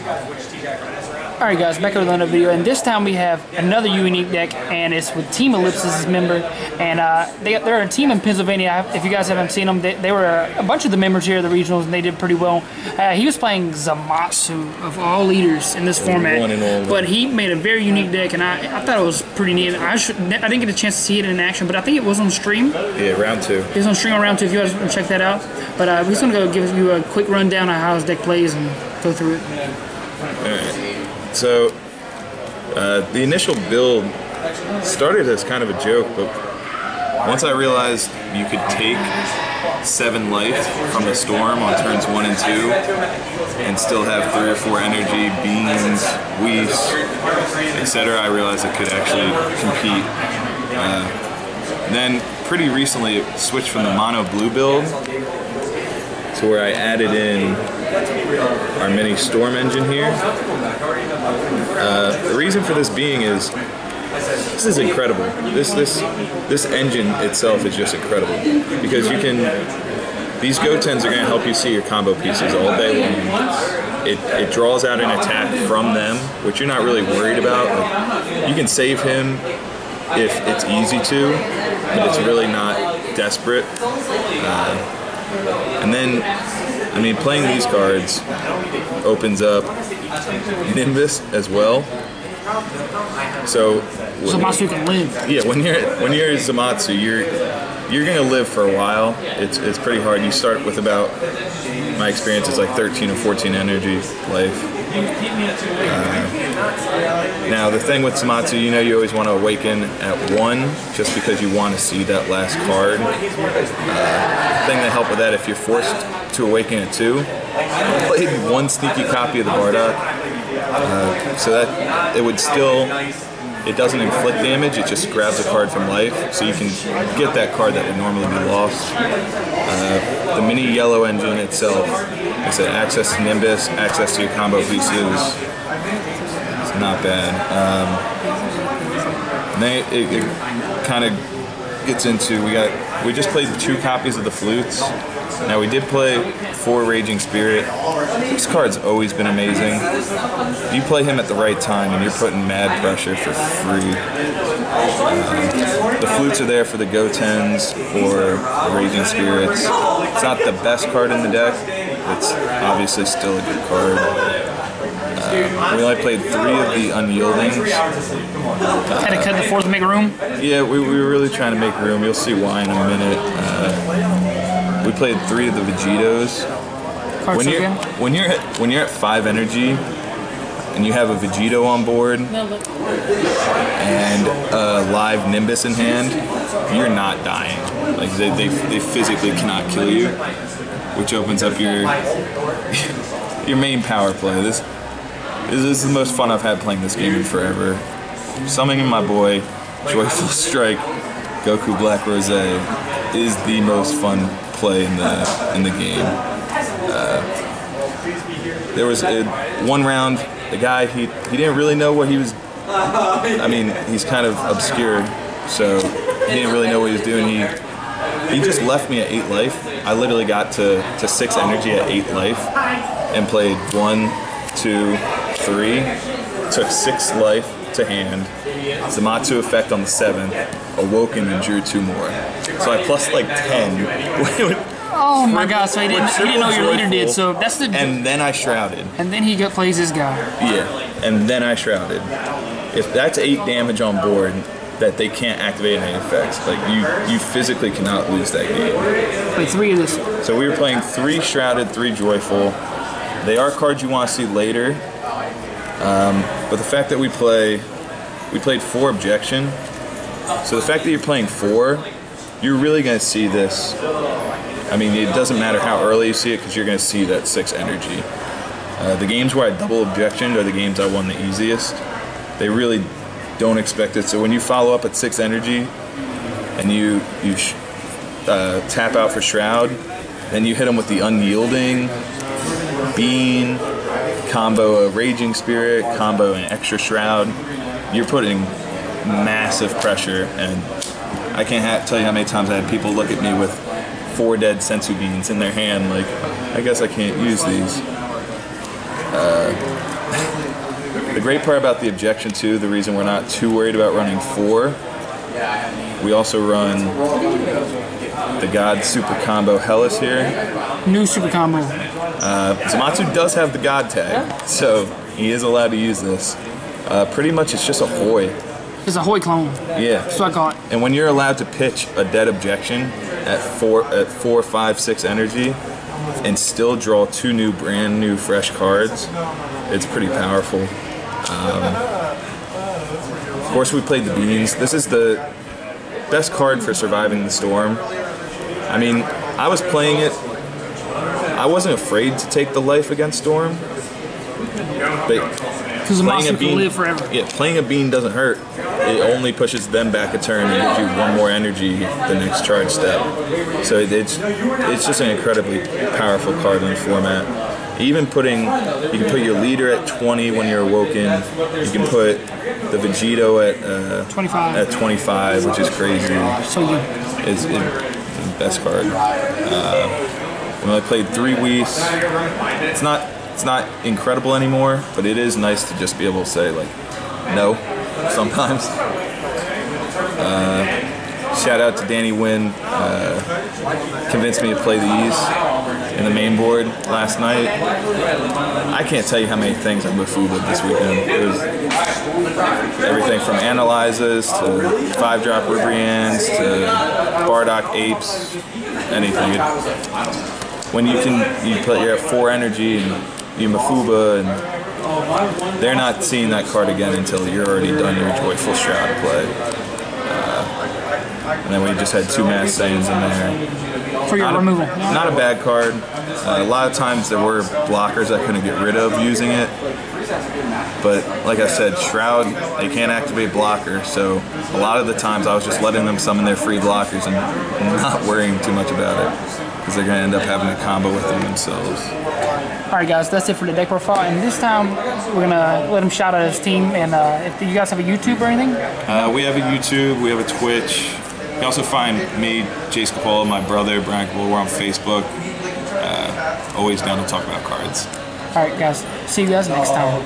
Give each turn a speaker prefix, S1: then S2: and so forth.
S1: Alright guys, back with another video, and this time we have another unique deck, and it's with Team Ellipsis' member, and they're a team in Pennsylvania. If you guys haven't seen them, they were a bunch of the members here at the regionals, and they did pretty well. He was playing Zamasu, of all leaders in this format, but he made a very unique deck, and I thought it was pretty neat. I didn't get a chance to see it in action, but I think it was on stream.
S2: Yeah, round 2.
S1: It was on stream on round 2 if you guys want to check that out. But we're just going to go give you a quick rundown of how his deck plays and go through it.
S2: Alright. So, the initial build started as kind of a joke, but once I realized you could take 7 life from the storm on turns 1 and 2 and still have 3 or 4 energy, beans, Whis, etc., I realized it could actually compete. Then, pretty recently, it switched from the mono blue build to where I added in our mini storm engine here. The reason for this being is this is incredible. This engine itself is just incredible because you can. These GO10s are going to help you see your combo pieces all day long. It draws out an attack from them, which you're not really worried about. Like, you can save him if it's easy to, but it's really not desperate. And then, I mean, playing these cards opens up Nimbus as well. So
S1: Zamasu can live.
S2: Yeah, when you're Zamasu, you're gonna live for a while. It's pretty hard. You start with about, my experience is like 13 or 14 energy life. Now the thing with Zamasu, you know, you always want to awaken at 1 just because you want to see that last card. The thing that helped with that, if you're forced to awaken at 2, I played 1 sneaky copy of the Bardock, so that it would still, it doesn't inflict damage, it just grabs a card from life, so you can get that card that would normally be lost. The mini yellow engine itself, like I said, access to Nimbus, access to your combo pieces, it's not bad. And then it kind of gets into, we just played 2 copies of the flutes. Now we did play 4 Raging Spirit. This card's always been amazing. You play him at the right time and you're putting mad pressure for free. The flutes are there for the GO10s or the Raging Spirits. It's not the best card in the deck. It's obviously still a good card. We only played 3 of the Unyieldings.
S1: Had to cut the 4th to make room?
S2: Yeah, we were really trying to make room. You'll see why in a minute. We played 3 of the Vegetos. When you're at 5 energy and you have a Vegeto on board and a live Nimbus in hand, you're not dying. Like they physically cannot kill you, which opens up your main power play. This is the most fun I've had playing this game in forever. Summoning my boy, Joyful Strike, Goku Black Rose is the most fun play in the game. There was one round, the guy, he didn't really know what he was, I mean, he's kind of obscure, so he didn't really know what he was doing. He just left me at 8 life. I literally got to 6 energy at 8 life and played 1, 2, 3, took 6 life to hand, Zamasu effect on the 7th, awoken and drew 2 more. So I plus like 10.
S1: Oh my god, so he didn't know your leader did, so that's the...
S2: And then I shrouded.
S1: And then he plays this guy.
S2: Yeah, and then I shrouded. If that's 8 damage on board, that they can't activate any effects. Like, you physically cannot lose that game.
S1: Play 3 of this.
S2: So we were playing 3 Shrouded, 3 Joyful. They are cards you want to see later. But the fact that we played 4 Objection. So the fact that you're playing 4, you're really going to see this. I mean, it doesn't matter how early you see it because you're going to see that 6 energy. The games where I double Objection are the games I won the easiest. They really don't expect it. So when you follow up at 6 energy and you tap out for Shroud, then you hit them with the Unyielding, Bean, combo a Raging Spirit, combo an extra Shroud, you're putting massive pressure. And I can't tell you how many times I had people look at me with 4 dead Sensu Beans in their hand, like, I guess I can't use these. The great part about the objection too, the reason we're not too worried about running 4, we also run the God Super Combo Hellas here.
S1: New Super Combo.
S2: Zamasu does have the God tag, so he is allowed to use this. Pretty much it's just a Hoy.
S1: It's a Hoy clone.
S2: Yeah.
S1: That's what I call it.
S2: And when you're allowed to pitch a dead objection at 4, 5, 6 energy and still draw 2 brand new fresh cards, it's pretty powerful. Of course we played the Beans. This is the best card for surviving the storm. I mean, I was playing it. I wasn't afraid to take the life against Storm.
S1: Because Zamasu can live forever.
S2: Yeah, playing a Bean doesn't hurt. It only pushes them back a turn and gives you 1 more energy the next charge step. So it's just an incredibly powerful card in the format. Even you can put your leader at 20 when you're awoken. You can put the Vegito at 25, which is crazy.
S1: So good.
S2: It's the best card. We only played 3 Whis. It's not incredible anymore, but it is nice to just be able to say like no sometimes. Shout out to Danny Wynn, convinced me to play these in the main board last night. I can't tell you how many things I Mafuba this weekend. It was everything from Analyzes to 5-drop Ribrians to Bardock Apes, anything. When you're at 4 energy and you Mafuba, and they're not seeing that card again until you're already done your Joyful Shroud play. And then we just had 2 Mass Saiyans in there.
S1: For your removal.
S2: Not a bad card. A lot of times there were blockers I couldn't get rid of using it. But like I said, Shroud, they can't activate blocker, so a lot of the times I was just letting them summon their free blockers and not worrying too much about it, because they're going to end up having a combo with them themselves.
S1: Alright guys, that's it for the deck profile, and this time we're going to let him shout out his team, and if you guys have a YouTube or anything?
S2: We have a YouTube, we have a Twitch. You can also find me, Jace Capola, my brother, Brian Capola. We're on Facebook. Always down to talk about cards.
S1: Alright guys, see you guys next time.